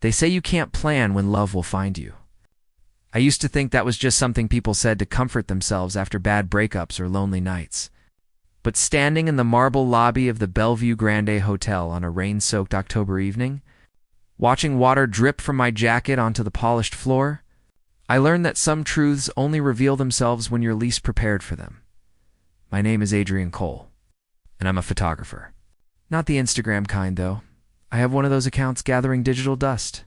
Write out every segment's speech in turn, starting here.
They say you can't plan when love will find you. I used to think that was just something people said to comfort themselves after bad breakups or lonely nights. But standing in the marble lobby of the Bellevue Grande Hotel on a rain-soaked October evening, watching water drip from my jacket onto the polished floor, I learned that some truths only reveal themselves when you're least prepared for them. My name is Adrian Cole, and I'm a photographer. Not the Instagram kind, though. I have one of those accounts gathering digital dust.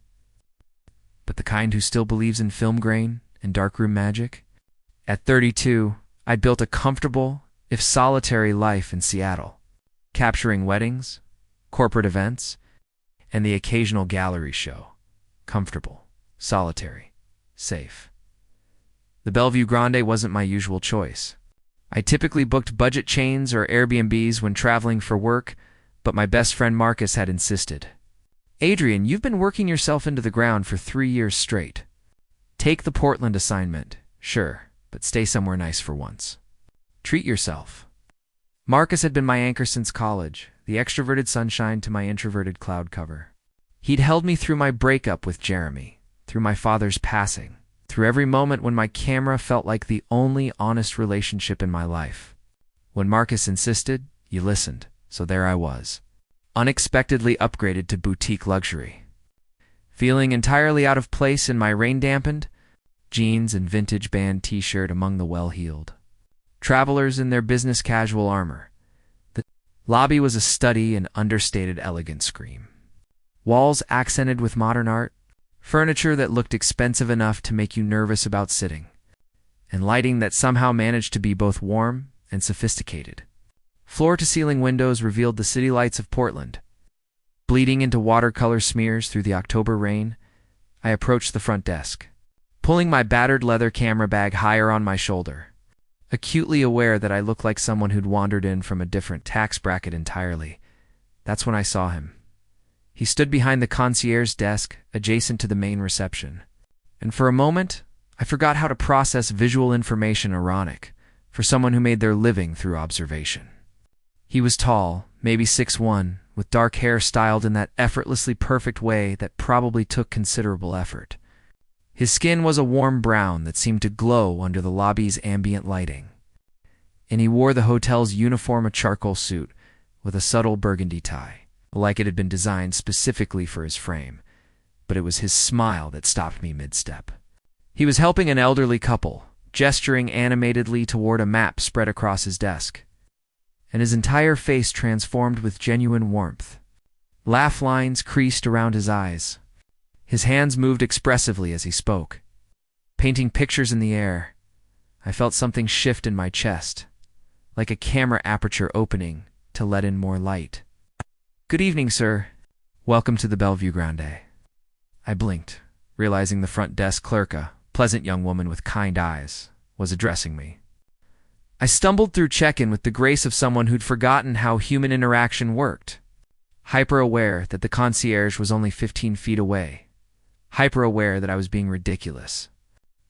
But the kind who still believes in film grain and darkroom magic. At 32, I'd built a comfortable, if solitary life in Seattle, capturing weddings, corporate events, and the occasional gallery show. Comfortable, solitary, safe. The Bellevue Grande wasn't my usual choice. I typically booked budget chains or Airbnbs when traveling for work, but my best friend Marcus had insisted. Adrian, you've been working yourself into the ground for 3 years straight. Take the Portland assignment, sure, but stay somewhere nice for once. Treat yourself. Marcus had been my anchor since college, the extroverted sunshine to my introverted cloud cover. He'd held me through my breakup with Jeremy, through my father's passing, through every moment when my camera felt like the only honest relationship in my life. When Marcus insisted, you listened, so there I was, unexpectedly upgraded to boutique luxury. Feeling entirely out of place in my rain-dampened jeans and vintage band t-shirt among the well-heeled travelers in their business casual armor. The lobby was a study in understated elegant scream. Walls accented with modern art, furniture that looked expensive enough to make you nervous about sitting, and lighting that somehow managed to be both warm and sophisticated. Floor-to-ceiling windows revealed the city lights of Portland. Bleeding into watercolor smears through the October rain, I approached the front desk, pulling my battered leather camera bag higher on my shoulder, acutely aware that I looked like someone who'd wandered in from a different tax bracket entirely. That's when I saw him. He stood behind the concierge desk, adjacent to the main reception. And for a moment, I forgot how to process visual information ironic for someone who made their living through observation. He was tall, maybe 6'1", with dark hair styled in that effortlessly perfect way that probably took considerable effort. His skin was a warm brown that seemed to glow under the lobby's ambient lighting. And he wore the hotel's uniform, a charcoal suit with a subtle burgundy tie, like it had been designed specifically for his frame. But it was his smile that stopped me mid-step. He was helping an elderly couple, gesturing animatedly toward a map spread across his desk, and his entire face transformed with genuine warmth. Laugh lines creased around his eyes. His hands moved expressively as he spoke, painting pictures in the air. I felt something shift in my chest, like a camera aperture opening to let in more light. "Good evening, sir. Welcome to the Bellevue Grande." I blinked, realizing the front desk clerk, a pleasant young woman with kind eyes, was addressing me. I stumbled through check-in with the grace of someone who'd forgotten how human interaction worked, hyper-aware that the concierge was only 15 feet away, hyper-aware that I was being ridiculous,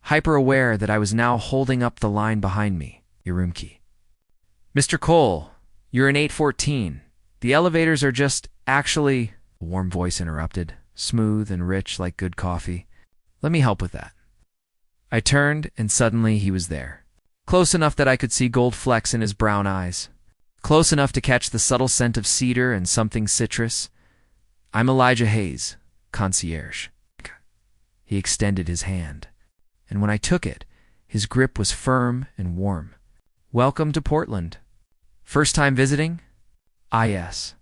hyper-aware that I was now holding up the line behind me, your room key. "Mr. Cole, you're in 814. The elevators are just actually," a warm voice interrupted, smooth and rich like good coffee. "Let me help with that." I turned, and suddenly he was there. Close enough that I could see gold flecks in his brown eyes. Close enough to catch the subtle scent of cedar and something citrus. "I'm Elijah Hayes, concierge." He extended his hand, and when I took it, his grip was firm and warm. "Welcome to Portland. First time visiting?" "Ah, yes."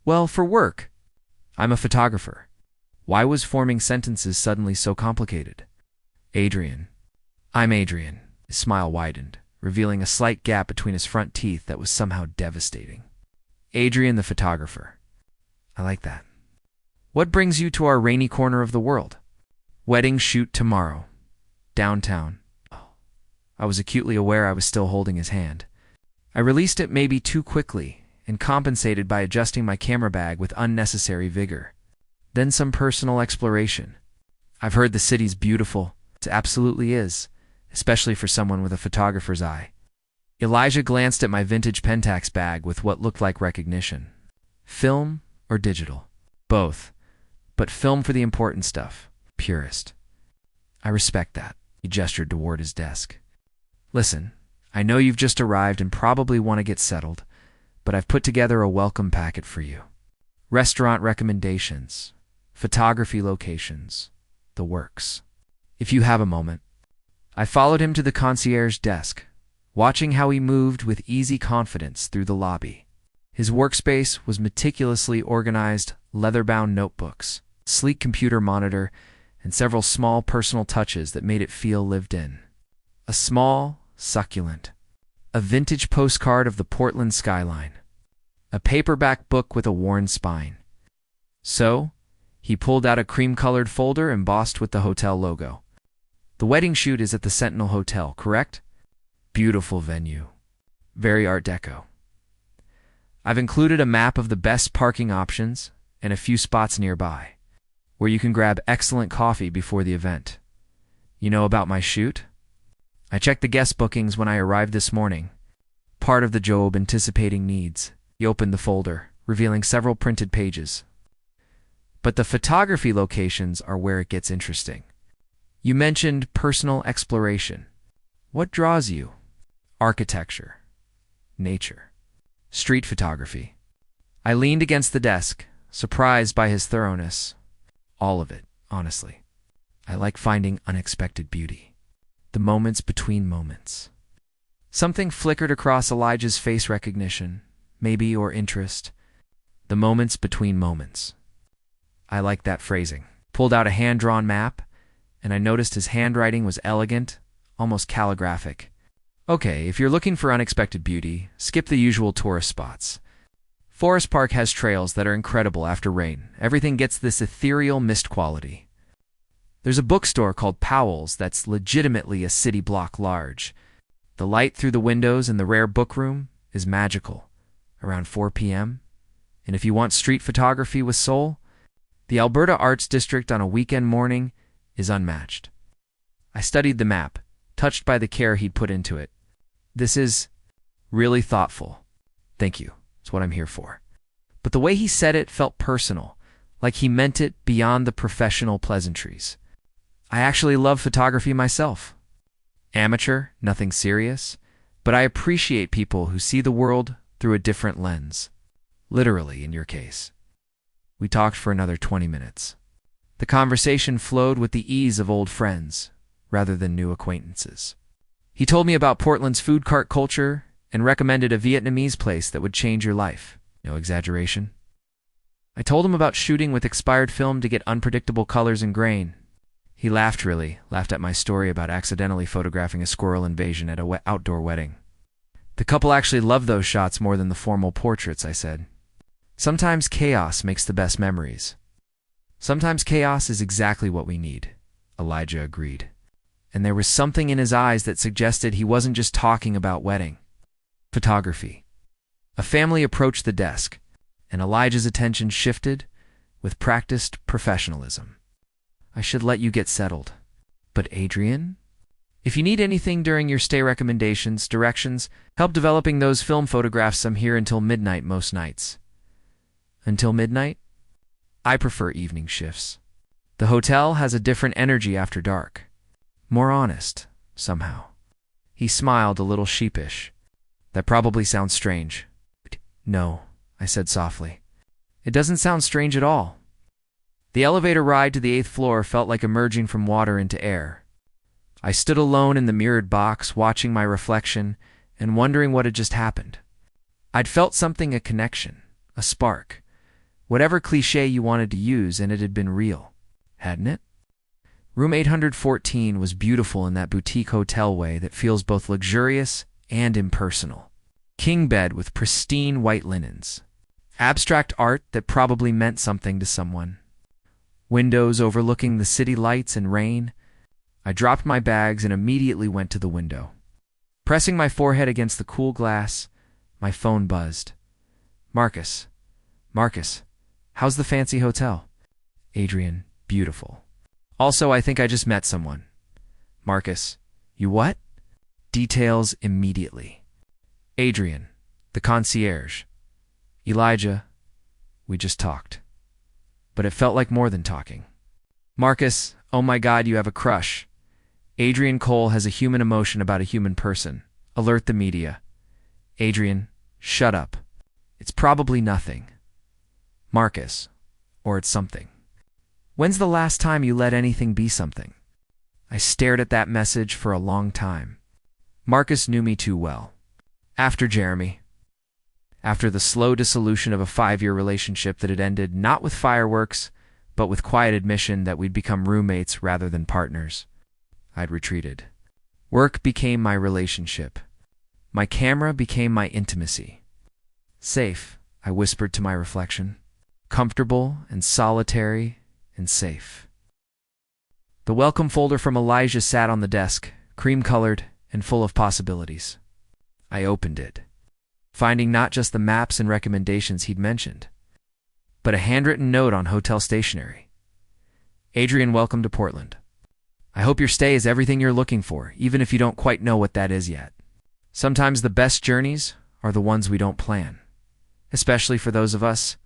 "Well, for work. I'm a photographer." Why was forming sentences suddenly so complicated? "Adrian." "I'm Adrian." His smile widened, revealing a slight gap between his front teeth that was somehow devastating. "Adrian the photographer." I like that. "What brings you to our rainy corner of the world?" "Wedding shoot tomorrow. Downtown." I was acutely aware I was still holding his hand. I released it maybe too quickly and compensated by adjusting my camera bag with unnecessary vigor. Then some personal exploration. "I've heard the city's beautiful." It absolutely is, especially for someone with a photographer's eye. Elijah glanced at my vintage Pentax bag with what looked like recognition. "Film or digital?" "Both. but film for the important stuff. Purist. I respect that. He gestured toward his desk. Listen, I know you've just arrived and probably want to get settled, but I've put together a welcome packet for you. Restaurant recommendations, photography locations, the works. If you have a moment. I followed him to the concierge desk, watching how he moved with easy confidence through the lobby. His workspace was meticulously organized, leather-bound notebooks, sleek computer monitor, and several small personal touches that made it feel lived in. A small, succulent, a vintage postcard of the Portland skyline, a paperback book with a worn spine. So, he pulled out a cream-colored folder embossed with the hotel logo. The wedding shoot is at the Sentinel Hotel, correct? Beautiful venue. Very Art Deco. I've included a map of the best parking options and a few spots nearby, where you can grab excellent coffee before the event. You know about my shoot? I checked the guest bookings when I arrived this morning. Part of the job anticipating needs. He opened the folder, revealing several printed pages. But the photography locations are where it gets interesting. You mentioned personal exploration. What draws you? Architecture, nature, street photography. I leaned against the desk, surprised by his thoroughness. All of it, honestly. I like finding unexpected beauty. The moments between moments. Something flickered across Elijah's face recognition, maybe, or interest. The moments between moments. I like that phrasing. Pulled out a hand-drawn map, and I noticed his handwriting was elegant, almost calligraphic. Okay, if you're looking for unexpected beauty, skip the usual tourist spots. Forest Park has trails that are incredible after rain. Everything gets this ethereal mist quality. There's a bookstore called Powell's that's legitimately a city block large. The light through the windows in the rare book room is magical, around 4 p.m. And if you want street photography with soul, the Alberta Arts District on a weekend morning is unmatched. I studied the map, touched by the care he'd put into it. This is really thoughtful. Thank you. It's what I'm here for. But the way he said it felt personal, like he meant it beyond the professional pleasantries. I actually love photography myself. Amateur, nothing serious, but I appreciate people who see the world through a different lens. Literally, in your case. We talked for another 20 minutes. The conversation flowed with the ease of old friends, rather than new acquaintances. He told me about Portland's food cart culture and recommended a Vietnamese place that would change your life. No exaggeration. I told him about shooting with expired film to get unpredictable colors and grain. He laughed at my story about accidentally photographing a squirrel invasion at an outdoor wedding. The couple actually loved those shots more than the formal portraits, I said. Sometimes chaos makes the best memories. Sometimes chaos is exactly what we need, Elijah agreed. And there was something in his eyes that suggested he wasn't just talking about wedding. Photography. A family approached the desk, and Elijah's attention shifted with practiced professionalism. I should let you get settled. But Adrian? If you need anything during your stay, recommendations, directions, help developing those film photographs, I'm here until midnight most nights. Until midnight? I prefer evening shifts. The hotel has a different energy after dark. More honest, somehow. He smiled a little sheepish. That probably sounds strange. No, I said softly. It doesn't sound strange at all. The elevator ride to the 8th floor felt like emerging from water into air. I stood alone in the mirrored box, watching my reflection and wondering what had just happened. I'd felt something, a connection, a spark. Whatever cliché you wanted to use, and it had been real, hadn't it? Room 814 was beautiful in that boutique hotel way that feels both luxurious and impersonal. King bed with pristine white linens. Abstract art that probably meant something to someone. Windows overlooking the city lights and rain. I dropped my bags and immediately went to the window. Pressing my forehead against the cool glass, my phone buzzed. Marcus, how's the fancy hotel? Adrian, beautiful. Also, I think I just met someone. Marcus, you what? Details immediately. Adrian, the concierge. Elijah, we just talked. but it felt like more than talking. Marcus, oh my God, you have a crush. Adrian Cole has a human emotion about a human person. Alert the media. Adrian, shut up. It's probably nothing. Marcus, or it's something. When's the last time you let anything be something? I stared at that message for a long time. Marcus knew me too well. After Jeremy. After the slow dissolution of a 5-year relationship that had ended not with fireworks, but with quiet admission that we'd become roommates rather than partners, I'd retreated. Work became my relationship. My camera became my intimacy. Safe, I whispered to my reflection. Comfortable and solitary and safe. The welcome folder from Elijah sat on the desk, cream-colored and full of possibilities. I opened it, finding not just the maps and recommendations he'd mentioned, but a handwritten note on hotel stationery. Adrian, welcome to Portland. I hope your stay is everything you're looking for, even if you don't quite know what that is yet. Sometimes the best journeys are the ones we don't plan, especially for those of us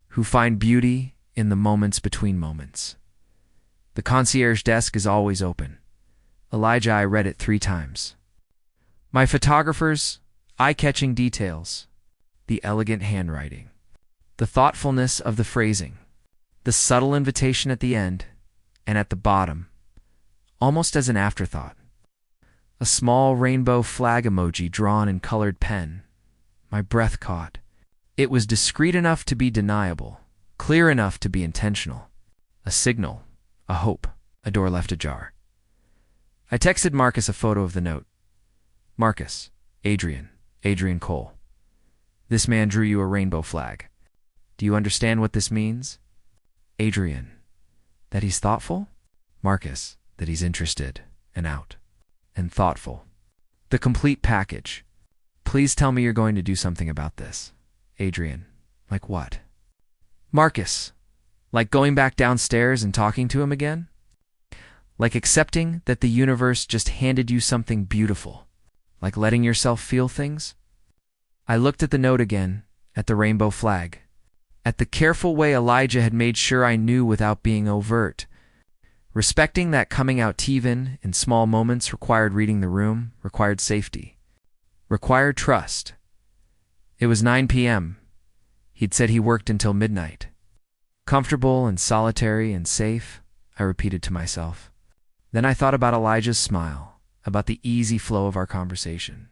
who find beauty in the moments between moments. The concierge desk is always open. Elijah, I read it 3 times. My photographer's eye-catching details, the elegant handwriting, the thoughtfulness of the phrasing, the subtle invitation at the end and at the bottom, almost as an afterthought. A small rainbow flag emoji drawn in colored pen. My breath caught. It was discreet enough to be deniable, clear enough to be intentional. A signal, a hope, a door left ajar. I texted Marcus a photo of the note. Marcus, Adrian Cole. This man drew you a rainbow flag. Do you understand what this means? Adrian, that he's thoughtful? Marcus, that he's interested and out and thoughtful. The complete package. Please tell me you're going to do something about this. Adrian, like what? Marcus, like going back downstairs and talking to him again? Like accepting that the universe just handed you something beautiful? Like letting yourself feel things? I looked at the note again, at the rainbow flag, at the careful way Elijah had made sure I knew without being overt. Respecting that coming out even in small moments required reading the room, required safety, required trust. It was 9 p.m. He'd said he worked until midnight. Comfortable and solitary and safe, I repeated to myself. Then I thought about Elijah's smile, about the easy flow of our conversation,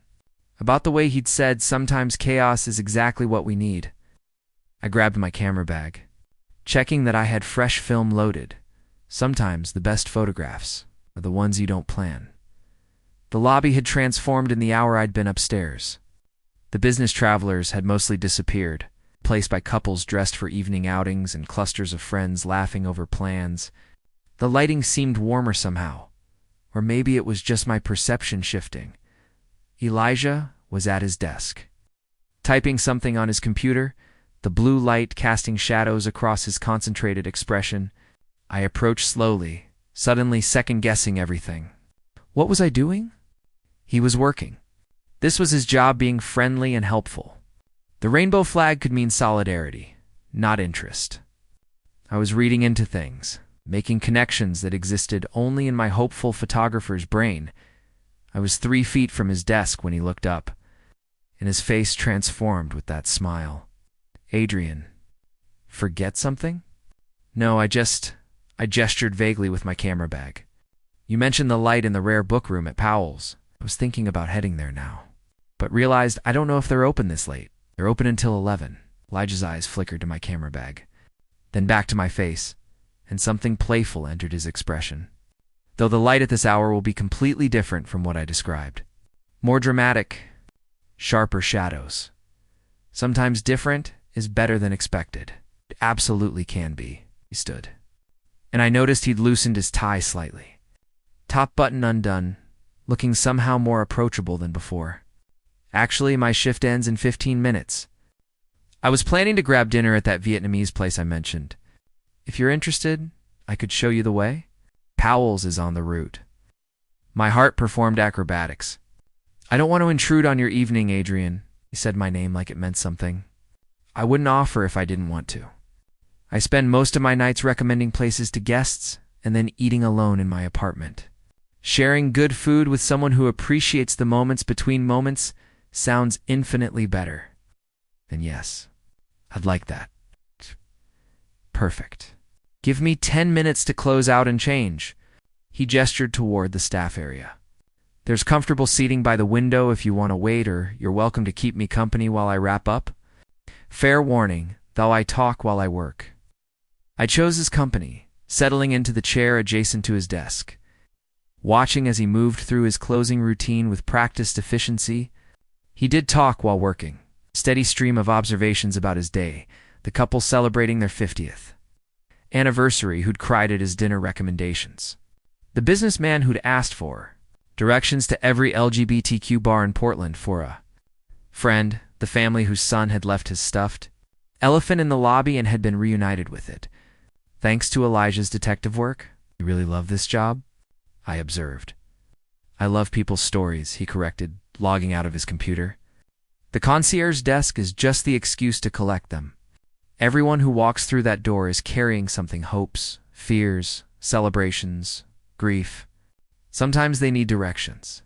about the way he'd said sometimes chaos is exactly what we need. I grabbed my camera bag, checking that I had fresh film loaded. Sometimes the best photographs are the ones you don't plan. The lobby had transformed in the hour I'd been upstairs. The business travelers had mostly disappeared, replaced by couples dressed for evening outings and clusters of friends laughing over plans. The lighting seemed warmer somehow, or maybe it was just my perception shifting. Elijah was at his desk, typing something on his computer, the blue light casting shadows across his concentrated expression. I approached slowly, suddenly second-guessing everything. What was I doing? He was working. This was his job, being friendly and helpful. The rainbow flag could mean solidarity, not interest. I was reading into things, making connections that existed only in my hopeful photographer's brain. I was 3 feet from his desk when he looked up, and his face transformed with that smile. Adrian, forget something? No, I gestured vaguely with my camera bag. You mentioned the light in the rare book room at Powell's. I was thinking about heading there now, but realized I don't know if they're open this late. They're open until 11. Elijah's eyes flickered to my camera bag, then back to my face, and something playful entered his expression. Though the light at this hour will be completely different from what I described. More dramatic, sharper shadows. Sometimes different is better than expected. It absolutely can be. He stood, and I noticed he'd loosened his tie slightly. Top button undone, looking somehow more approachable than before. Actually, my shift ends in 15 minutes. I was planning to grab dinner at that Vietnamese place I mentioned. If you're interested, I could show you the way. Powell's is on the route. My heart performed acrobatics. I don't want to intrude on your evening, Adrian. He said my name like it meant something. I wouldn't offer if I didn't want to. I spend most of my nights recommending places to guests and then eating alone in my apartment. Sharing good food with someone who appreciates the moments between moments sounds infinitely better. And yes, I'd like that. Perfect. Give me 10 minutes to close out and change. He gestured toward the staff area. There's comfortable seating by the window if you want to wait, or you're welcome to keep me company while I wrap up. Fair warning, though I talk while I work. I chose his company, settling into the chair adjacent to his desk. Watching as he moved through his closing routine with practiced efficiency, he did talk while working. Steady stream of observations about his day, the couple celebrating their 50th anniversary who'd cried at his dinner recommendations. The businessman who'd asked for directions to every LGBTQ bar in Portland for a friend, the family whose son had left his stuffed elephant in the lobby and had been reunited with it. Thanks to Elijah's detective work. You really love this job? I observed. I love people's stories, he corrected, logging out of his computer. The concierge desk is just the excuse to collect them. Everyone who walks through that door is carrying something: hopes, fears, celebrations, grief. Sometimes they need directions.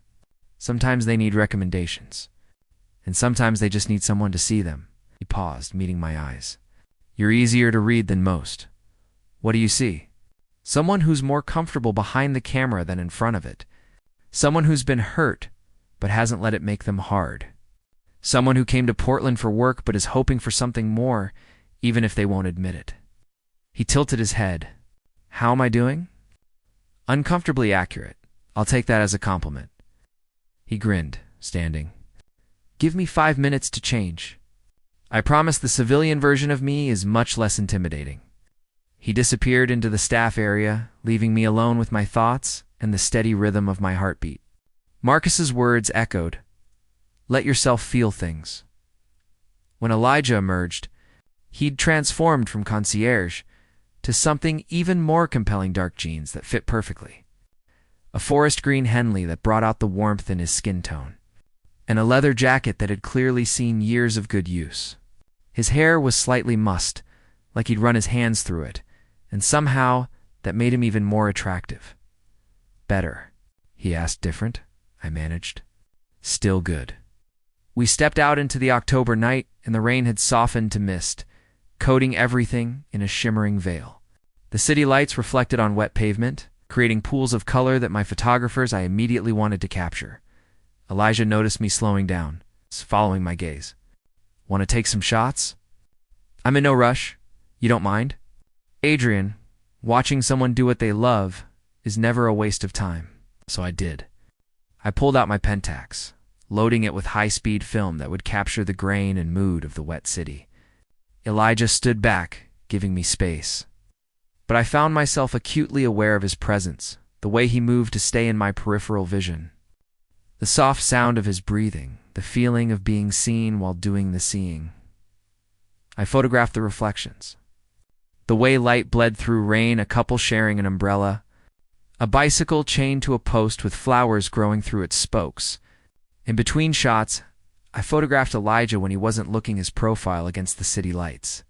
Sometimes they need recommendations. And sometimes they just need someone to see them. He paused, meeting my eyes. You're easier to read than most. What do you see? Someone who's more comfortable behind the camera than in front of it. Someone who's been hurt, but hasn't let it make them hard. Someone who came to Portland for work but is hoping for something more, even if they won't admit it. He tilted his head. How am I doing? Uncomfortably accurate. I'll take that as a compliment. He grinned, standing. Give me 5 minutes to change. I promise the civilian version of me is much less intimidating. He disappeared into the staff area, leaving me alone with my thoughts and the steady rhythm of my heartbeat. Marcus's words echoed. Let yourself feel things. When Elijah emerged, he'd transformed from concierge to something even more compelling: dark jeans that fit perfectly, a forest green Henley that brought out the warmth in his skin tone, and a leather jacket that had clearly seen years of good use. His hair was slightly mussed, like he'd run his hands through it, and somehow that made him even more attractive. Better, he asked. Different, I managed. Still good. We stepped out into the October night, and the rain had softened to mist, coating everything in a shimmering veil. The city lights reflected on wet pavement, creating pools of color that my photographers I immediately wanted to capture. Elijah noticed me slowing down, following my gaze. Want to take some shots? I'm in no rush. You don't mind? Adrian, watching someone do what they love is never a waste of time. So I did. I pulled out my Pentax, loading it with high-speed film that would capture the grain and mood of the wet city. Elijah stood back, giving me space. But I found myself acutely aware of his presence, the way he moved to stay in my peripheral vision. The soft sound of his breathing, the feeling of being seen while doing the seeing. I photographed the reflections. The way light bled through rain, a couple sharing an umbrella, a bicycle chained to a post with flowers growing through its spokes. In between shots, I photographed Elijah when he wasn't looking his profile against the city lights.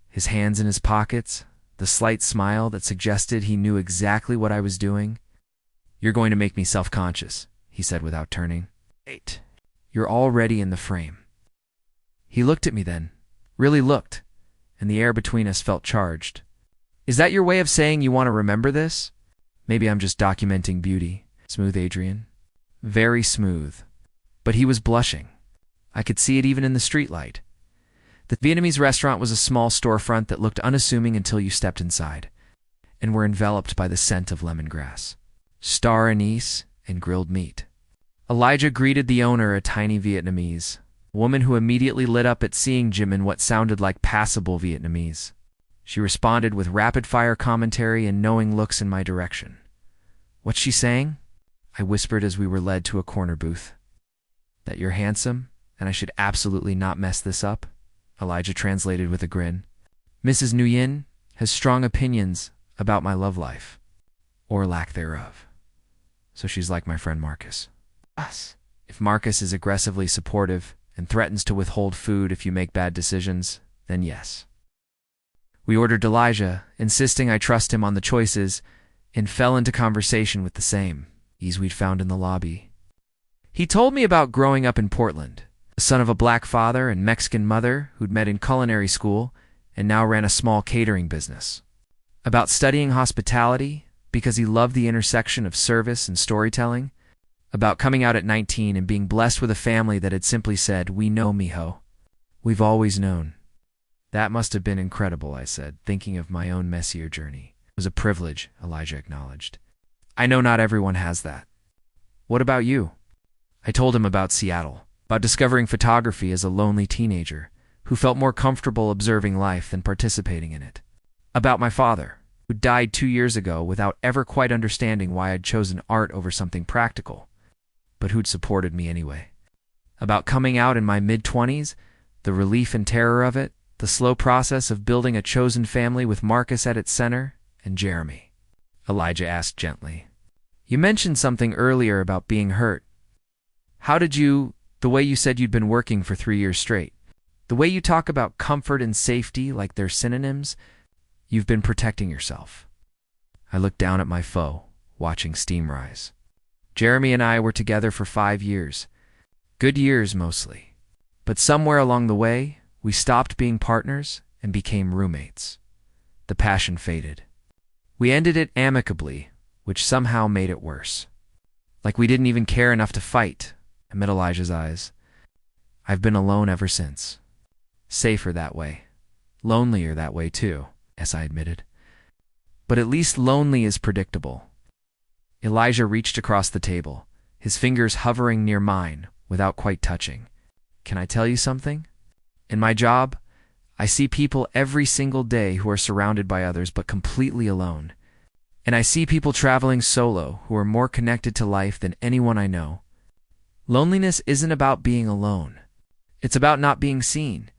His hands in his pockets, the slight smile that suggested he knew exactly what I was doing. You're going to make me self-conscious, he said without turning. Wait, you're already in the frame. He looked at me then, really looked, and the air between us felt charged. Is that your way of saying you want to remember this? Maybe I'm just documenting beauty. Smooth Adrian. Very smooth. But he was blushing. I could see it even in the streetlight. The Vietnamese restaurant was a small storefront that looked unassuming until you stepped inside, and were enveloped by the scent of lemongrass, star anise, and grilled meat. Elijah greeted the owner, a tiny Vietnamese, woman who immediately lit up at seeing Jim in what sounded like passable Vietnamese. She responded with rapid-fire commentary and knowing looks in my direction. What's she saying? I whispered as we were led to a corner booth. That you're handsome, and I should absolutely not mess this up, Elijah translated with a grin. Mrs. Nguyen has strong opinions about my love life, or lack thereof. So she's like my friend Marcus. Us. If Marcus is aggressively supportive and threatens to withhold food if you make bad decisions, then yes. We ordered Elijah, insisting I trust him on the choices, and fell into conversation with the same ease we'd found in the lobby. He told me about growing up in Portland, the son of a black father and Mexican mother who'd met in culinary school and now ran a small catering business. About studying hospitality because he loved the intersection of service and storytelling. About coming out at 19 and being blessed with a family that had simply said, "We know, mijo. We've always known." That must have been incredible, I said, thinking of my own messier journey. It was a privilege, Elijah acknowledged. I know not everyone has that. What about you? I told him about Seattle, about discovering photography as a lonely teenager who felt more comfortable observing life than participating in it. About my father, who died 2 years ago without ever quite understanding why I'd chosen art over something practical, but who'd supported me anyway. About coming out in my mid-20s, the relief and terror of it, the slow process of building a chosen family with Marcus at its center, and Jeremy. Elijah asked gently. You mentioned something earlier about being hurt. How did you, the way you said you'd been working for 3 years straight, the way you talk about comfort and safety like they're synonyms, you've been protecting yourself. I looked down at my foe, watching steam rise. Jeremy and I were together for 5 years. Good years, mostly. But somewhere along the way, we stopped being partners and became roommates. The passion faded. We ended it amicably, which somehow made it worse. Like we didn't even care enough to fight. I met Elijah's eyes. I've been alone ever since. Safer that way. Lonelier that way too, as I admitted. But at least lonely is predictable. Elijah reached across the table, his fingers hovering near mine without quite touching. Can I tell you something? In my job, I see people every single day who are surrounded by others but completely alone. And I see people traveling solo who are more connected to life than anyone I know. Loneliness isn't about being alone. It's about not being seen,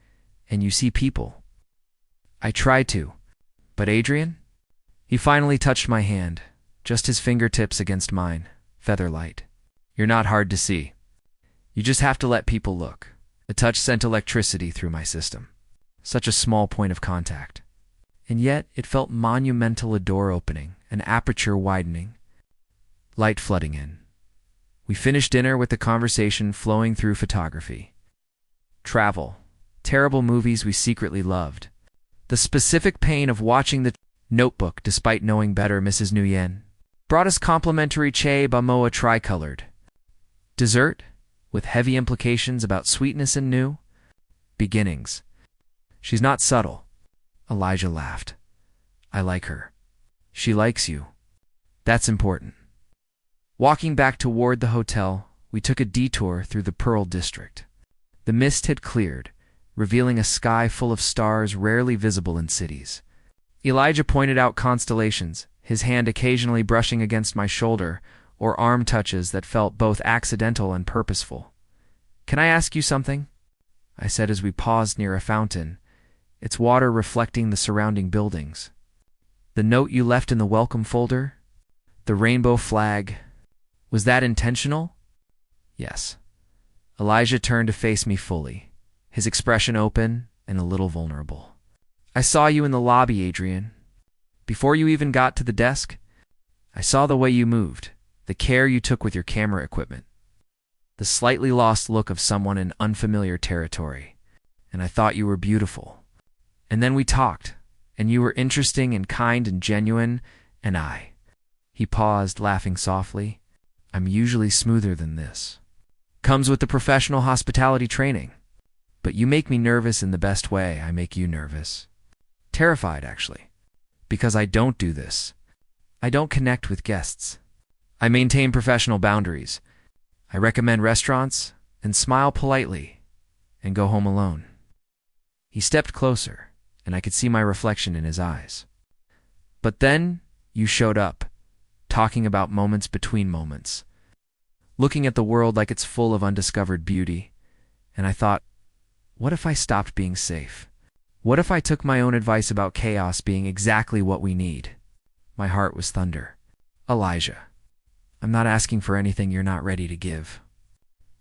and you see people. I try to, but Adrian? He finally touched my hand, just his fingertips against mine, feather light. You're not hard to see. You just have to let people look. The touch sent electricity through my system. Such a small point of contact. And yet it felt monumental, a door opening, an aperture widening, light flooding in. We finished dinner with the conversation flowing through photography. Travel, terrible movies we secretly loved, the specific pain of watching the Notebook despite knowing better. Mrs. Nguyen brought us complimentary Che Bamoa tricolored. Dessert, with heavy implications about sweetness and new beginnings. She's not subtle. Elijah laughed. I like her. She likes you. That's important. Walking back toward the hotel, we took a detour through the Pearl District. The mist had cleared, revealing a sky full of stars rarely visible in cities. Elijah pointed out constellations, his hand occasionally brushing against my shoulder, or arm touches that felt both accidental and purposeful. Can I ask you something? I said as we paused near a fountain, its water reflecting the surrounding buildings. The note you left in the welcome folder? The rainbow flag? Was that intentional? Yes. Elijah turned to face me fully, his expression open and a little vulnerable. I saw you in the lobby, Adrian. Before you even got to the desk, I saw the way you moved, the care you took with your camera equipment, the slightly lost look of someone in unfamiliar territory, and I thought you were beautiful. And then we talked, and you were interesting and kind and genuine, and I. He paused, laughing softly. I'm usually smoother than this. Comes with the professional hospitality training. But you make me nervous in the best way. I make you nervous. Terrified, actually. Because I don't do this. I don't connect with guests. I maintain professional boundaries. I recommend restaurants and smile politely and go home alone. He stepped closer, and I could see my reflection in his eyes. But then you showed up, talking about moments between moments, looking at the world like it's full of undiscovered beauty, and I thought, what if I stopped being safe? What if I took my own advice about chaos being exactly what we need? My heart was thunder. Elijah, I'm not asking for anything you're not ready to give.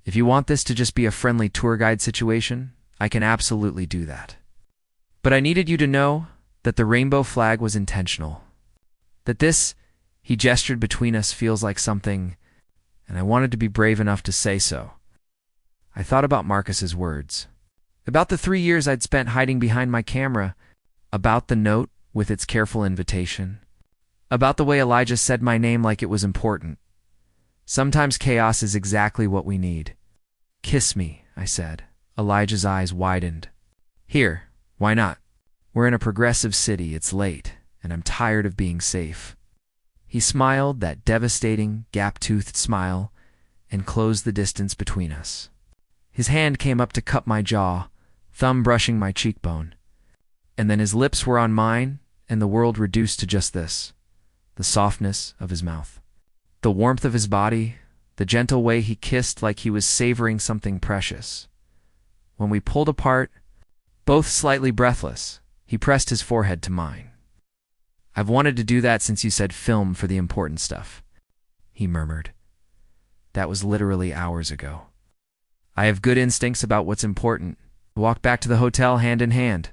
If you want this to just be a friendly tour guide situation, I can absolutely do that. But I needed you to know that the rainbow flag was intentional. That this, he gestured between us, feels like something, and I wanted to be brave enough to say so. I thought about Marcus's words. About the 3 years I'd spent hiding behind my camera, about the note with its careful invitation, about the way Elijah said my name like it was important. Sometimes chaos is exactly what we need. "Kiss me," I said. Elijah's eyes widened. "Here, why not? We're in a progressive city, it's late, and I'm tired of being safe." He smiled, that devastating, gap-toothed smile, and closed the distance between us. His hand came up to cup my jaw, thumb brushing my cheekbone. And then his lips were on mine, and the world reduced to just this: the softness of his mouth, the warmth of his body, the gentle way he kissed like he was savoring something precious. When we pulled apart, both slightly breathless, he pressed his forehead to mine. "I've wanted to do that since you said film for the important stuff," he murmured. That was literally hours ago. I have good instincts about what's important. We walked back to the hotel hand in hand,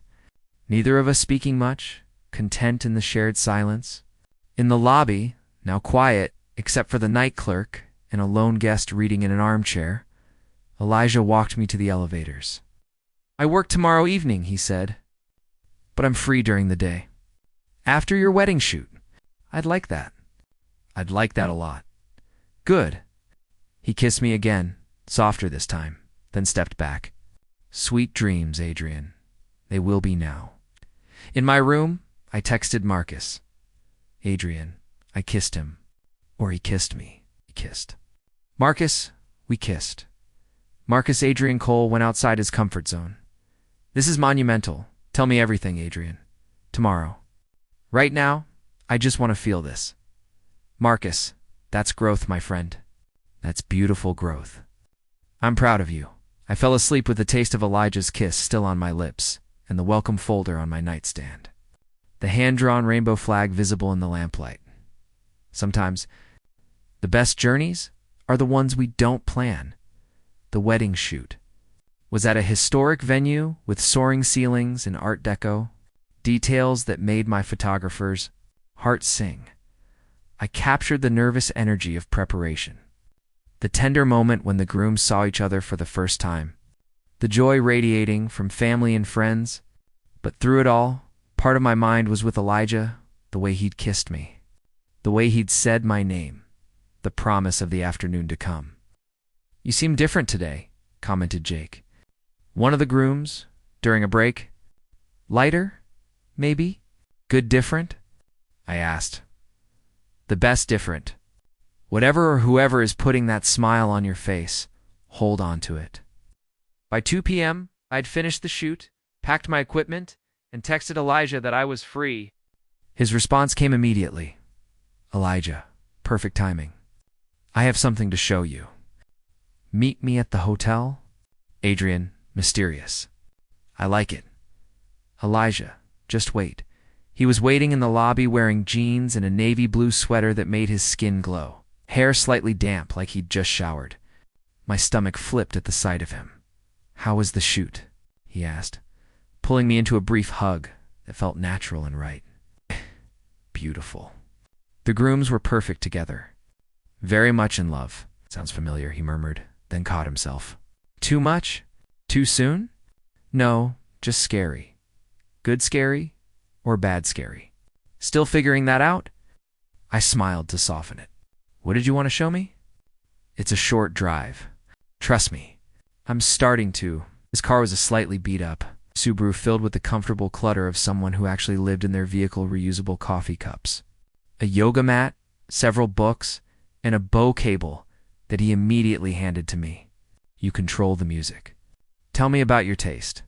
neither of us speaking much, content in the shared silence. In the lobby, now quiet, except for the night clerk and a lone guest reading in an armchair, Elijah walked me to the elevators. "I work tomorrow evening," he said, "but I'm free during the day. After your wedding shoot." "I'd like that." "I'd like that a lot." "Good." He kissed me again, softer this time, then stepped back. "Sweet dreams, Adrian. They will be now." In my room, I texted Marcus. "Adrian, I kissed him." Or he kissed me. He kissed. "Marcus, we kissed." Marcus Adrian Cole went outside his comfort zone. "This is monumental. Tell me everything, Adrian. Tomorrow. Right now, I just want to feel this." "Marcus, that's growth, my friend. That's beautiful growth. I'm proud of you." I fell asleep with the taste of Elijah's kiss still on my lips and the welcome folder on my nightstand, the hand-drawn rainbow flag visible in the lamplight. Sometimes, the best journeys are the ones we don't plan. The wedding shoot was at a historic venue with soaring ceilings and Art Deco, details that made my photographer's heart sing. I captured the nervous energy of preparation, the tender moment when the grooms saw each other for the first time, the joy radiating from family and friends. But through it all, part of my mind was with Elijah, the way he'd kissed me, the way he'd said my name, the promise of the afternoon to come. "You seem different today," commented Jake, one of the grooms, during a break. "Lighter, maybe? Good different?" I asked. "The best different. Whatever or whoever is putting that smile on your face, hold on to it." By 2 p.m., I'd finished the shoot, packed my equipment, and texted Elijah that I was free. His response came immediately. "Elijah, perfect timing. I have something to show you. Meet me at the hotel? Adrian, mysterious. I like it." "Elijah, just wait." He was waiting in the lobby wearing jeans and a navy blue sweater that made his skin glow, hair slightly damp like he'd just showered. My stomach flipped at the sight of him. "How was the shoot?" he asked, pulling me into a brief hug that felt natural and right. "Beautiful." The grooms were perfect together. "Very much in love." "Sounds familiar," he murmured, then caught himself. "Too much? Too soon?" "No, just scary." "Good scary or bad scary?" "Still figuring that out?" I smiled to soften it. "What did you want to show me?" "It's a short drive. Trust me, I'm starting to." His car was a slightly beat-up Subaru filled with the comfortable clutter of someone who actually lived in their vehicle. Reusable coffee cups, a yoga mat, several books, and a bow cable that he immediately handed to me. "You control the music. Tell me about your taste."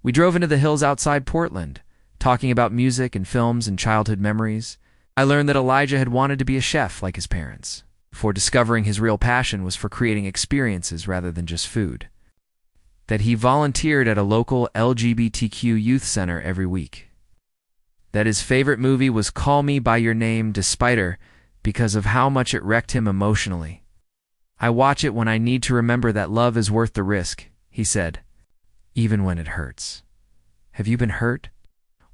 We drove into the hills outside Portland, talking about music and films and childhood memories. I learned that Elijah had wanted to be a chef like his parents, before discovering his real passion was for creating experiences rather than just food. That he volunteered at a local LGBTQ youth center every week. That his favorite movie was Call Me By Your Name despite her because of how much it wrecked him emotionally. "I watch it when I need to remember that love is worth the risk," he said, "even when it hurts." Have you been hurt?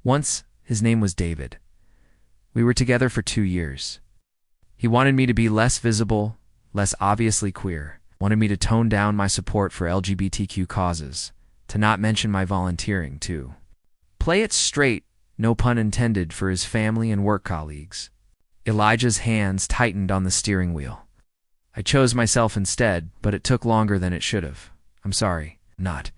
Once, his name was David. We were together for 2 years. He wanted me to be less visible, less obviously queer, wanted me to tone down my support for LGBTQ causes, to not mention my volunteering, too. Play it straight, no pun intended, for his family and work colleagues. Elijah's hands tightened on the steering wheel. I chose myself instead, but it took longer than it should have. I'm sorry, not.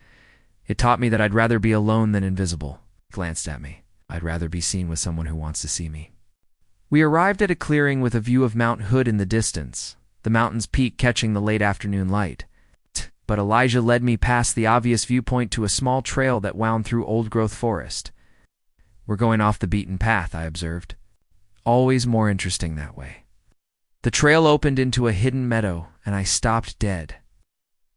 It taught me that I'd rather be alone than invisible. He glanced at me. I'd rather be seen with someone who wants to see me. We arrived at a clearing with a view of Mount Hood in the distance, the mountain's peak catching the late afternoon light. But Elijah led me past the obvious viewpoint to a small trail that wound through old-growth forest. We're going off the beaten path, I observed. Always more interesting that way. The trail opened into a hidden meadow, and I stopped dead.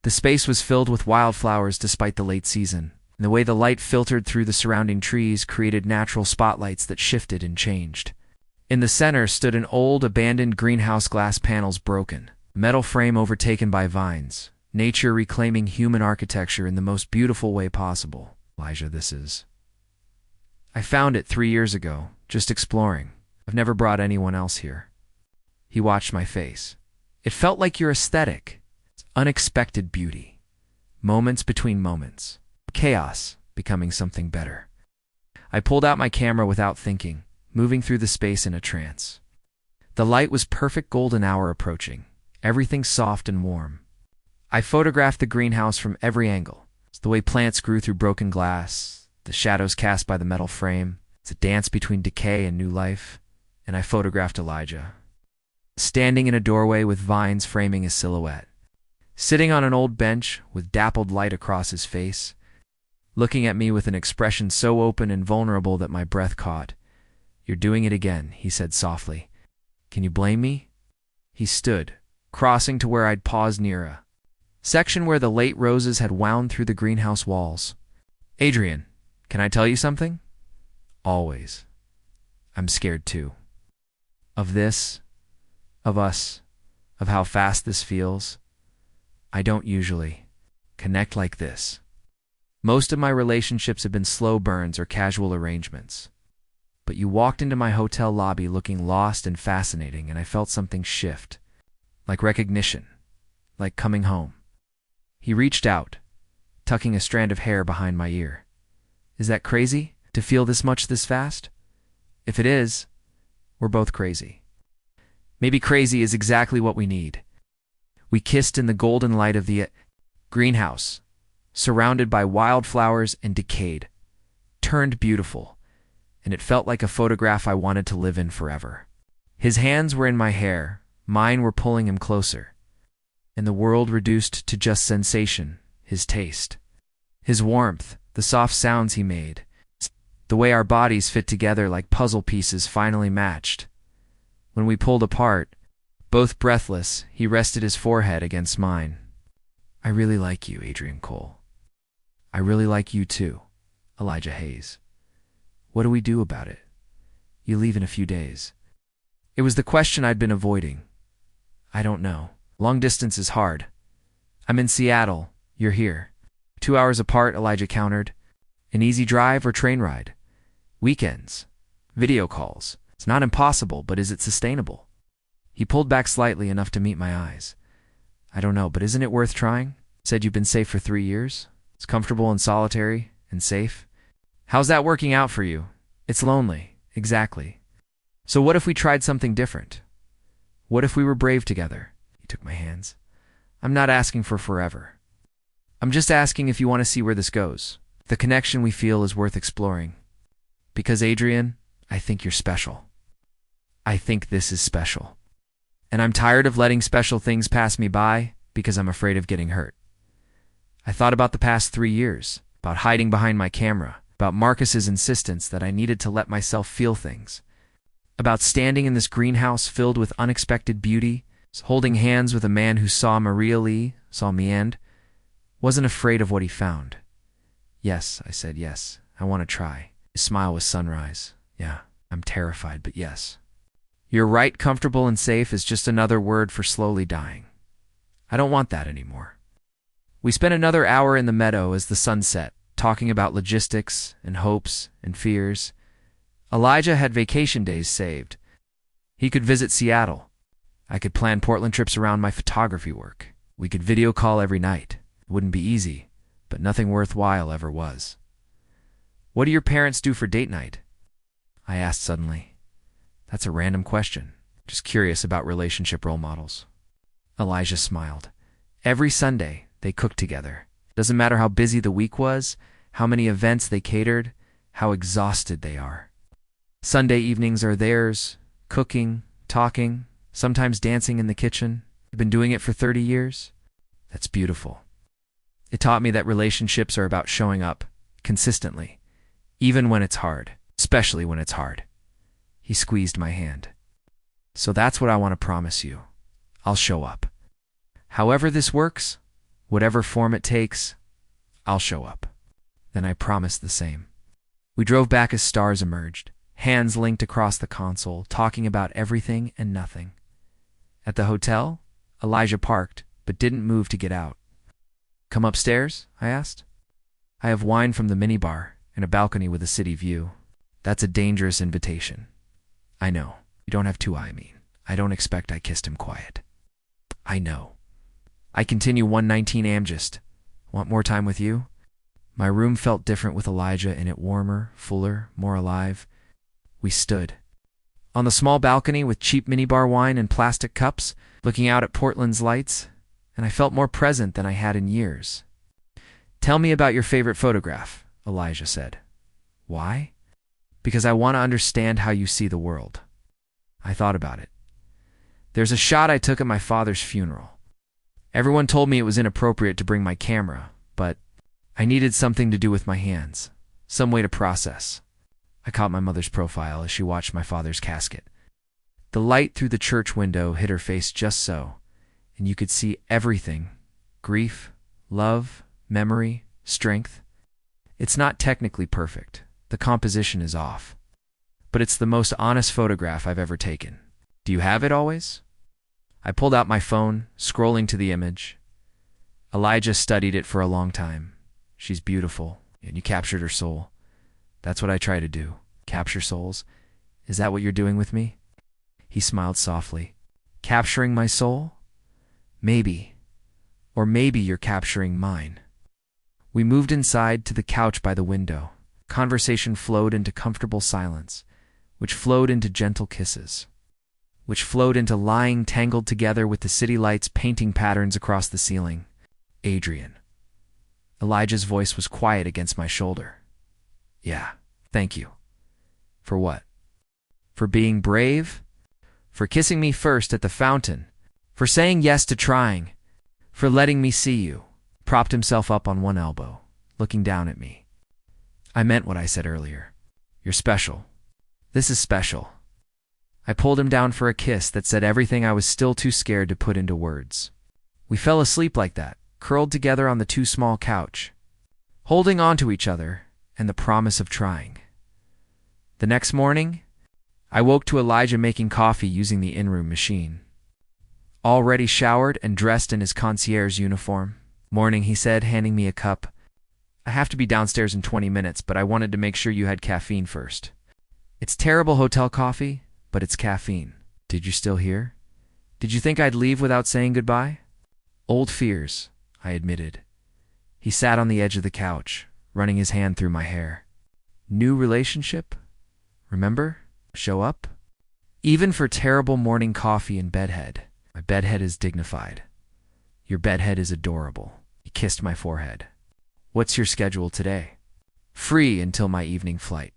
The space was filled with wildflowers despite the late season, and the way the light filtered through the surrounding trees created natural spotlights that shifted and changed. In the center stood an old, abandoned greenhouse, glass panels broken, metal frame overtaken by vines, nature reclaiming human architecture in the most beautiful way possible. Elijah, this is... I found it 3 years ago, just exploring. I've never brought anyone else here. He watched my face. It felt like your aesthetic. It's unexpected beauty. Moments between moments. Chaos becoming something better. I pulled out my camera without thinking, moving through the space in a trance. The light was perfect golden hour approaching, everything soft and warm. I photographed the greenhouse from every angle. It's the way plants grew through broken glass, the shadows cast by the metal frame. It's a dance between decay and new life. And I photographed Elijah, standing in a doorway with vines framing his silhouette, sitting on an old bench with dappled light across his face, looking at me with an expression so open and vulnerable that my breath caught. You're doing it again, he said softly. Can you blame me? He stood, crossing to where I'd paused near a section where the late roses had wound through the greenhouse walls. Adrian, can I tell you something? Always. I'm scared too. Of this, of us, of how fast this feels. I don't usually connect like this. Most of my relationships have been slow burns or casual arrangements. But you walked into my hotel lobby looking lost and fascinating, and I felt something shift, like recognition, like coming home. He reached out, tucking a strand of hair behind my ear. Is that crazy, to feel this much this fast? If it is, we're both crazy. Maybe crazy is exactly what we need. We kissed in the golden light of the greenhouse, surrounded by wildflowers and decayed, turned beautiful, and it felt like a photograph I wanted to live in forever. His hands were in my hair, mine were pulling him closer, and the world reduced to just sensation, his taste, his warmth, the soft sounds he made. The way our bodies fit together like puzzle pieces finally matched. When we pulled apart, both breathless, he rested his forehead against mine. I really like you, Adrian Cole. I really like you too, Elijah Hayes. What do we do about it? You leave in a few days. It was the question I'd been avoiding. I don't know. Long distance is hard. I'm in Seattle. You're here. 2 hours apart, Elijah countered. An easy drive or train ride? Weekends. Video calls. It's not impossible, but is it sustainable? He pulled back slightly enough to meet my eyes. I don't know, but isn't it worth trying? Said you've been safe for 3 years? It's comfortable and solitary and safe. How's that working out for you? It's lonely. Exactly. So what if we tried something different? What if we were brave together? He took my hands. I'm not asking for forever. I'm just asking if you want to see where this goes. The connection we feel is worth exploring. Because, Adrian, I think you're special. I think this is special. And I'm tired of letting special things pass me by because I'm afraid of getting hurt. I thought about the past 3 years, about hiding behind my camera, about Marcus's insistence that I needed to let myself feel things, about standing in this greenhouse filled with unexpected beauty, holding hands with a man who saw Maria Lee, saw me and wasn't afraid of what he found. Yes, I said, yes, I want to try. His smile was sunrise. Yeah, I'm terrified, but yes. You're right, comfortable and safe is just another word for slowly dying. I don't want that anymore. We spent another hour in the meadow as the sun set, talking about logistics and hopes and fears. Elijah had vacation days saved. He could visit Seattle. I could plan Portland trips around my photography work. We could video call every night. It wouldn't be easy, but nothing worthwhile ever was. What do your parents do for date night? I asked suddenly. That's a random question. Just curious about relationship role models. Elijah smiled. Every Sunday, they cooked together. Doesn't matter how busy the week was, how many events they catered, how exhausted they are. Sunday evenings are theirs, cooking, talking, sometimes dancing in the kitchen. They've been doing it for 30 years. That's beautiful. It taught me that relationships are about showing up consistently, even when it's hard, especially when it's hard. He squeezed my hand. So that's what I want to promise you. I'll show up. However this works, whatever form it takes, I'll show up. Then I promised the same. We drove back as stars emerged, hands linked across the console, talking about everything and nothing. At the hotel, Elijah parked, but didn't move to get out. Come upstairs? I asked. I have wine from the minibar and a balcony with a city view. That's a dangerous invitation. I know. You don't have to, I mean. I don't expect I kissed him quiet. I know. I continue 119 Amgist. Want more time with you? My room felt different with Elijah in it, warmer, fuller, more alive. We stood on the small balcony with cheap minibar wine and plastic cups, looking out at Portland's lights, and I felt more present than I had in years. Tell me about your favorite photograph, Elijah said. Why? Because I want to understand how you see the world. I thought about it. There's a shot I took at my father's funeral. Everyone told me it was inappropriate to bring my camera, but I needed something to do with my hands, some way to process. I caught my mother's profile as she watched my father's casket. The light through the church window hit her face just so, and you could see everything: grief, love, memory, strength. It's not technically perfect. The composition is off. But it's the most honest photograph I've ever taken. Do you have it always? I pulled out my phone, scrolling to the image. Elijah studied it for a long time. She's beautiful, and you captured her soul. That's what I try to do. Capture souls. Is that what you're doing with me? He smiled softly. Capturing my soul? Maybe. Or maybe you're capturing mine. We moved inside to the couch by the window. Conversation flowed into comfortable silence, which flowed into gentle kisses, which flowed into lying tangled together with the city lights painting patterns across the ceiling. Adrian. Elijah's voice was quiet against my shoulder. Yeah, thank you. For what? For being brave? For kissing me first at the fountain? For saying yes to trying? For letting me see you? Propped himself up on one elbow, looking down at me. I meant what I said earlier. You're special. This is special. I pulled him down for a kiss that said everything I was still too scared to put into words. We fell asleep like that, curled together on the too small couch, holding on to each other and the promise of trying. The next morning, I woke to Elijah making coffee using the in-room machine. Already showered and dressed in his concierge uniform. Morning, he said, handing me a cup. I have to be downstairs in 20 minutes, but I wanted to make sure you had caffeine first. It's terrible hotel coffee, but it's caffeine. Did you still hear? Did you think I'd leave without saying goodbye? Old fears, I admitted. He sat on the edge of the couch, running his hand through my hair. New relationship? Remember? Show up? Even for terrible morning coffee and bedhead. My bedhead is dignified. Your bedhead is adorable. He kissed my forehead. What's your schedule today? Free until my evening flight.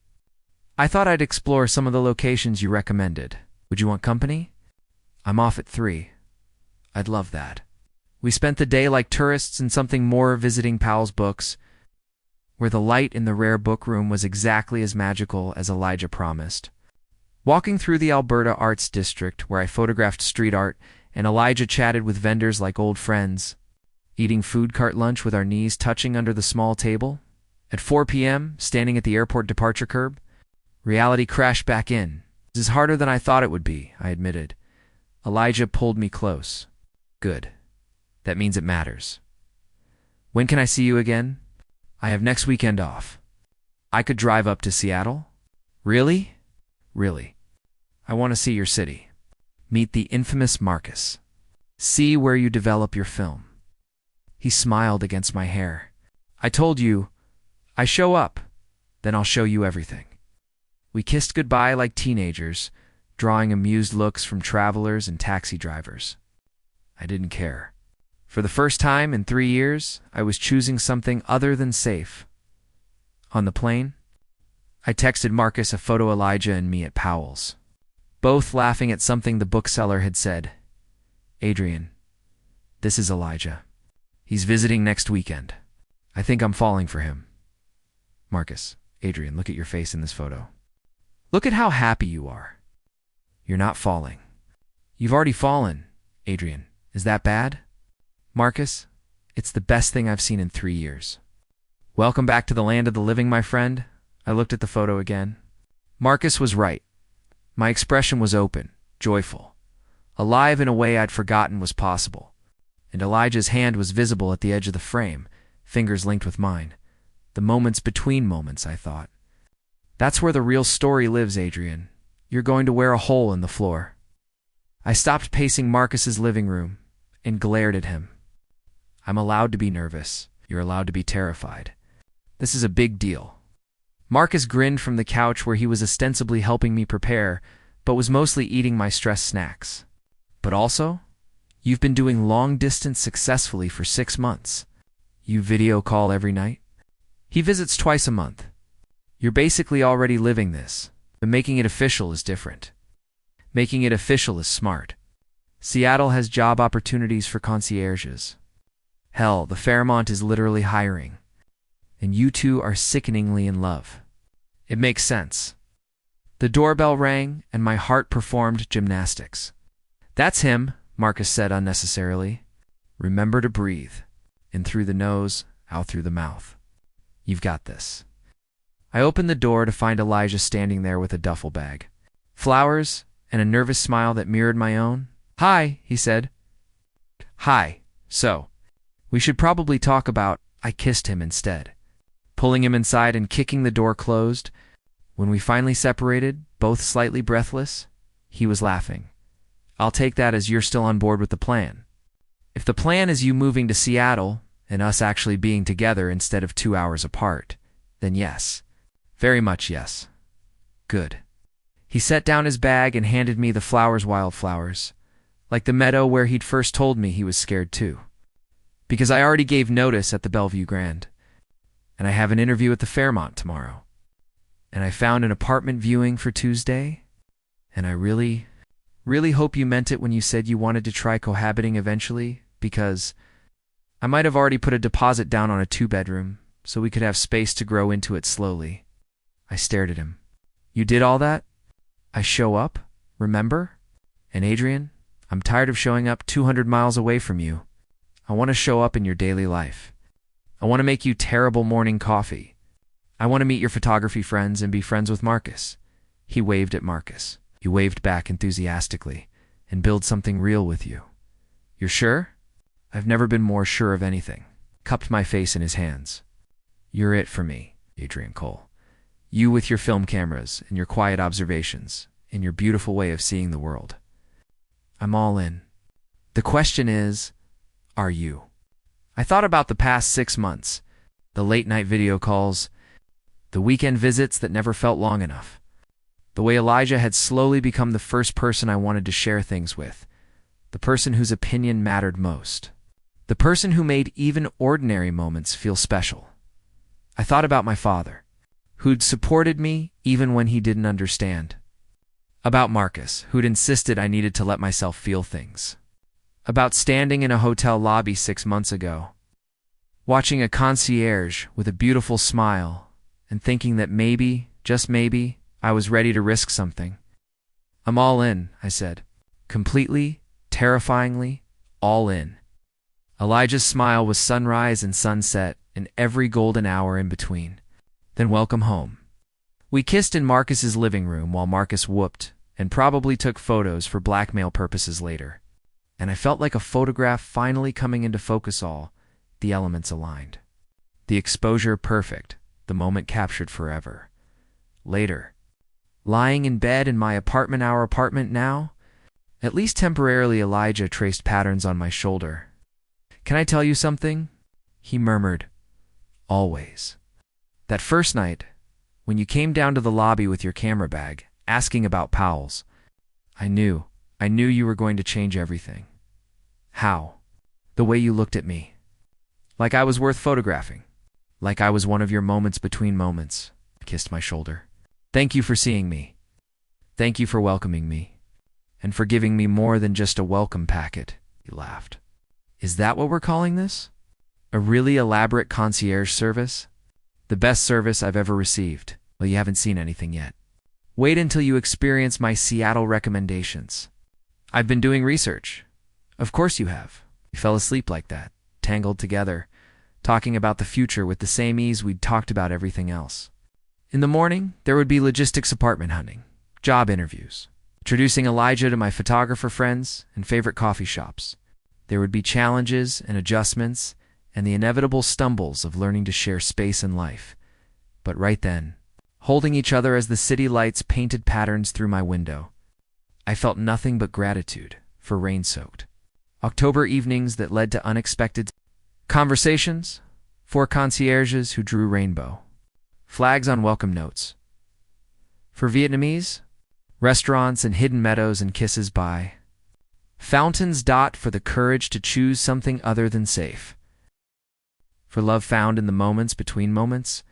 I thought I'd explore some of the locations you recommended. Would you want company? I'm off at 3. I'd love that. We spent the day like tourists in something more visiting pals' books, where the light in the rare book room was exactly as magical as Elijah promised. Walking through the Alberta Arts District, where I photographed street art, and Elijah chatted with vendors like old friends, eating food cart lunch with our knees touching under the small table. At 4 p.m., standing at the airport departure curb, reality crashed back in. This is harder than I thought it would be, I admitted. Elijah pulled me close. Good. That means it matters. When can I see you again? I have next weekend off. I could drive up to Seattle? Really? Really. I want to see your city. Meet the infamous Marcus. See where you develop your film. He smiled against my hair. I told you, I show up, then I'll show you everything. We kissed goodbye like teenagers, drawing amused looks from travelers and taxi drivers. I didn't care. For the first time in 3 years, I was choosing something other than safe. On the plane, I texted Marcus a photo of Elijah and me at Powell's, both laughing at something the bookseller had said. Adrian, this is Elijah. He's visiting next weekend. I think I'm falling for him. Marcus, Adrian, look at your face in this photo. Look at how happy you are. You're not falling. You've already fallen. Adrian, is that bad? Marcus, it's the best thing I've seen in 3 years. Welcome back to the land of the living, my friend. I looked at the photo again. Marcus was right. My expression was open, joyful, alive in a way I'd forgotten was possible. And Elijah's hand was visible at the edge of the frame, fingers linked with mine. The moments between moments, I thought. That's where the real story lives, Adrian. You're going to wear a hole in the floor. I stopped pacing Marcus's living room and glared at him. I'm allowed to be nervous. You're allowed to be terrified. This is a big deal. Marcus grinned from the couch where he was ostensibly helping me prepare, but was mostly eating my stress snacks. But also, you've been doing long distance successfully for 6 months. You video call every night? He visits twice a month. You're basically already living this, but making it official is different. Making it official is smart. Seattle has job opportunities for concierges. Hell, the Fairmont is literally hiring. And you two are sickeningly in love. It makes sense. The doorbell rang, and my heart performed gymnastics. That's him, Marcus said unnecessarily. Remember to breathe. In through the nose, out through the mouth. You've got this. I opened the door to find Elijah standing there with a duffel bag, flowers, and a nervous smile that mirrored my own. Hi, he said. Hi. So, we should probably talk about. I kissed him instead, pulling him inside and kicking the door closed. When we finally separated, both slightly breathless, he was laughing. I'll take that as you're still on board with the plan. If the plan is you moving to Seattle and us actually being together instead of 2 hours apart, then yes. Very much yes. Good. He set down his bag and handed me the wildflowers, like the meadow where he'd first told me he was scared too. Because I already gave notice at the Bellevue Grand, and I have an interview at the Fairmont tomorrow. And I found an apartment viewing for Tuesday, and I really hope you meant it when you said you wanted to try cohabiting eventually, because I might have already put a deposit down on a 2-bedroom, so we could have space to grow into it slowly. I stared at him. You did all that? I show up, remember? And Adrian, I'm tired of showing up 200 miles away from you. I want to show up in your daily life. I want to make you terrible morning coffee. I want to meet your photography friends and be friends with Marcus. He waved at Marcus. He waved back enthusiastically and build something real with you. You're sure? I've never been more sure of anything. Cupped my face in his hands. You're it for me, Adrian Cole. You with your film cameras and your quiet observations and your beautiful way of seeing the world. I'm all in. The question is, are you? I thought about the past 6 months, the late-night video calls, the weekend visits that never felt long enough, the way Elijah had slowly become the first person I wanted to share things with, the person whose opinion mattered most, the person who made even ordinary moments feel special. I thought about my father, who'd supported me even when he didn't understand. About Marcus, who'd insisted I needed to let myself feel things. About standing in a hotel lobby 6 months ago, watching a concierge with a beautiful smile and thinking that maybe, just maybe, I was ready to risk something. I'm all in, I said. Completely, terrifyingly, all in. Elijah's smile was sunrise and sunset and every golden hour in between. Then welcome home. We kissed in Marcus's living room while Marcus whooped and probably took photos for blackmail purposes later. And I felt like a photograph finally coming into focus, all the elements aligned. The exposure perfect, the moment captured forever. Later, Lying in bed in my apartment, our apartment now? At least temporarily, Elijah traced patterns on my shoulder. Can I tell you something? He murmured. Always. That first night, when you came down to the lobby with your camera bag, asking about Powell's, I knew you were going to change everything. How? The way you looked at me. Like I was worth photographing. Like I was one of your moments between moments. I kissed my shoulder. Thank you for seeing me. Thank you for welcoming me. And for giving me more than just a welcome packet. He laughed. Is that what we're calling this? A really elaborate concierge service? The best service I've ever received. Well, you haven't seen anything yet. Wait until you experience my Seattle recommendations. I've been doing research. Of course you have. We fell asleep like that, tangled together, talking about the future with the same ease we'd talked about everything else. In the morning, there would be logistics apartment hunting, job interviews, introducing Elijah to my photographer friends and favorite coffee shops. There would be challenges and adjustments and the inevitable stumbles of learning to share space and life. But right then, holding each other as the city lights painted patterns through my window, I felt nothing but gratitude for rain-soaked October evenings that led to unexpected conversations, for concierges who drew rainbow flags on welcome notes. For Vietnamese, restaurants and hidden meadows and kisses by fountains. For the courage to choose something other than safe. For love found in the moments between moments,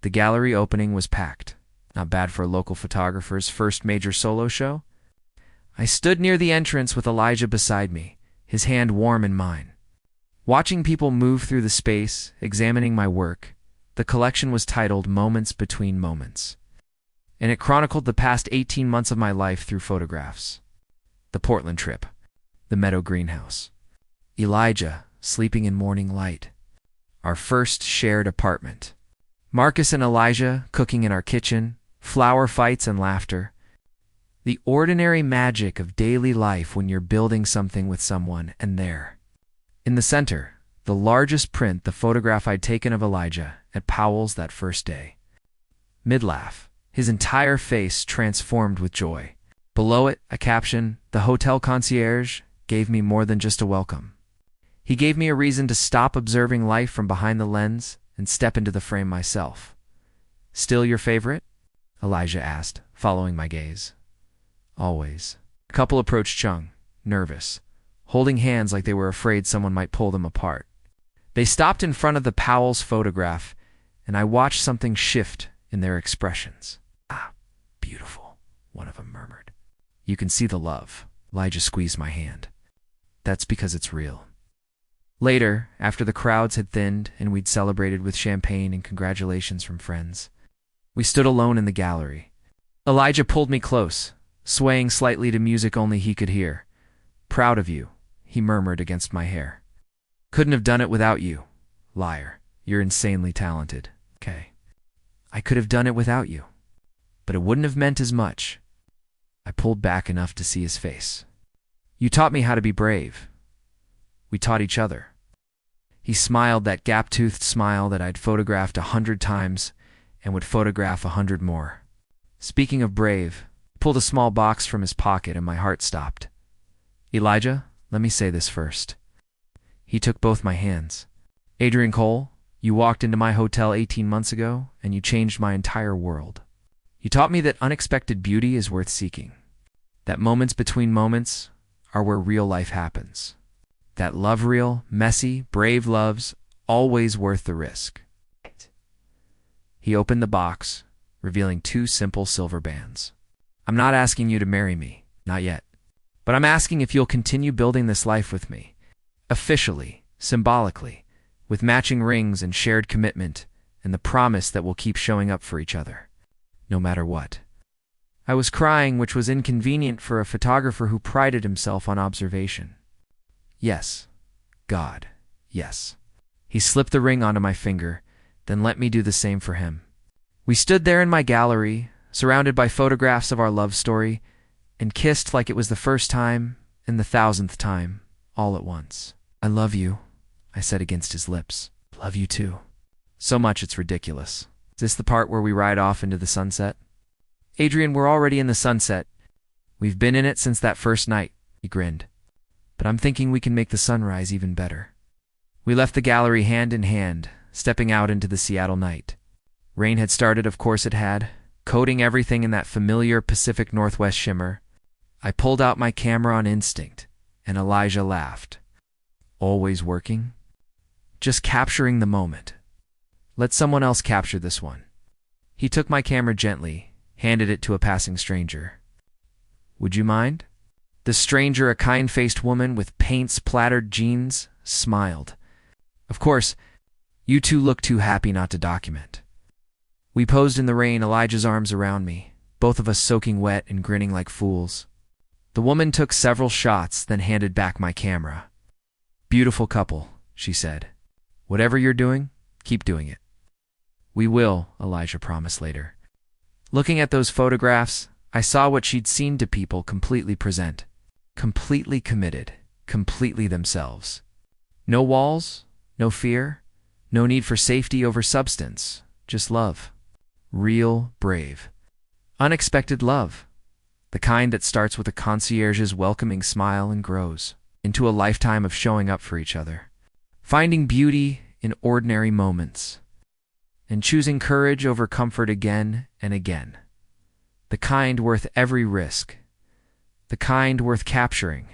the gallery opening was packed. Not bad for a local photographer's first major solo show. I stood near the entrance with Elijah beside me, his hand warm in mine. Watching people move through the space, examining my work, the collection was titled Moments Between Moments, and it chronicled the past 18 months of my life through photographs. The Portland trip, the meadow greenhouse, Elijah sleeping in morning light, our first shared apartment, Marcus and Elijah cooking in our kitchen, flower fights and laughter, the ordinary magic of daily life when you're building something with someone. And there, in the center, the largest print, the photograph I'd taken of Elijah at Powell's that first day. Mid-laugh, his entire face transformed with joy. Below it, a caption, "The hotel concierge gave me more than just a welcome. He gave me a reason to stop observing life from behind the lens and step into the frame myself." Still your favorite? Elijah asked, following my gaze. Always. A couple approached Chung, nervous, holding hands like they were afraid someone might pull them apart. They stopped in front of the Powell's photograph, and I watched something shift in their expressions. "Ah, beautiful," one of them murmured. "You can see the love." Elijah squeezed my hand. "That's because it's real." Later, after the crowds had thinned and we'd celebrated with champagne and congratulations from friends, we stood alone in the gallery. Elijah pulled me close, swaying slightly to music only he could hear. "Proud of you," he murmured against my hair. "Couldn't have done it without you." "Liar. You're insanely talented." "Okay. I could have done it without you, but it wouldn't have meant as much." I pulled back enough to see his face. "You taught me how to be brave. We taught each other." He smiled, that gap-toothed smile that I'd photographed 100 times and would photograph 100 more. "Speaking of brave," he pulled a small box from his pocket and my heart stopped. "Elijah, let me say this first." He took both my hands. "Adrian Cole, you walked into my hotel 18 months ago and you changed my entire world. You taught me that unexpected beauty is worth seeking. That moments between moments are where real life happens. That love real, messy, brave love's always worth the risk." He opened the box, revealing 2 simple silver bands. "I'm not asking you to marry me, not yet. But I'm asking if you'll continue building this life with me. Officially, symbolically, with matching rings and shared commitment and the promise that we'll keep showing up for each other, no matter what." I was crying, which was inconvenient for a photographer who prided himself on observation. "Yes, God, yes." He slipped the ring onto my finger, then let me do the same for him. We stood there in my gallery, surrounded by photographs of our love story, and kissed like it was the first time and the 1000th time, all at once. "I love you," I said against his lips. "Love you too. So much it's ridiculous." Is this the part where we ride off into the sunset? Adrian, we're already in the sunset. We've been in it since that first night, he grinned. But I'm thinking we can make the sunrise even better. We left the gallery hand in hand, stepping out into the Seattle night. Rain had started, of course it had, coating everything in that familiar Pacific Northwest shimmer. I pulled out my camera on instinct, and Elijah laughed. Always working? Just capturing the moment. Let someone else capture this one. He took my camera gently, handed it to a passing stranger. Would you mind? The stranger, a kind-faced woman with paint-splattered jeans, smiled. Of course, you two look too happy not to document. We posed in the rain, Elijah's arms around me, both of us soaking wet and grinning like fools. The woman took several shots, then handed back my camera. Beautiful couple, she said. Whatever you're doing, keep doing it. We will, Elijah promised later. Looking at those photographs, I saw what she'd seen to people completely present. Completely committed, completely themselves. No walls, no fear, no need for safety over substance, just love. Real, brave. Unexpected love. The kind that starts with a concierge's welcoming smile and grows into a lifetime of showing up for each other. Finding beauty in ordinary moments. And choosing courage over comfort again and again. The kind worth every risk. The kind worth capturing.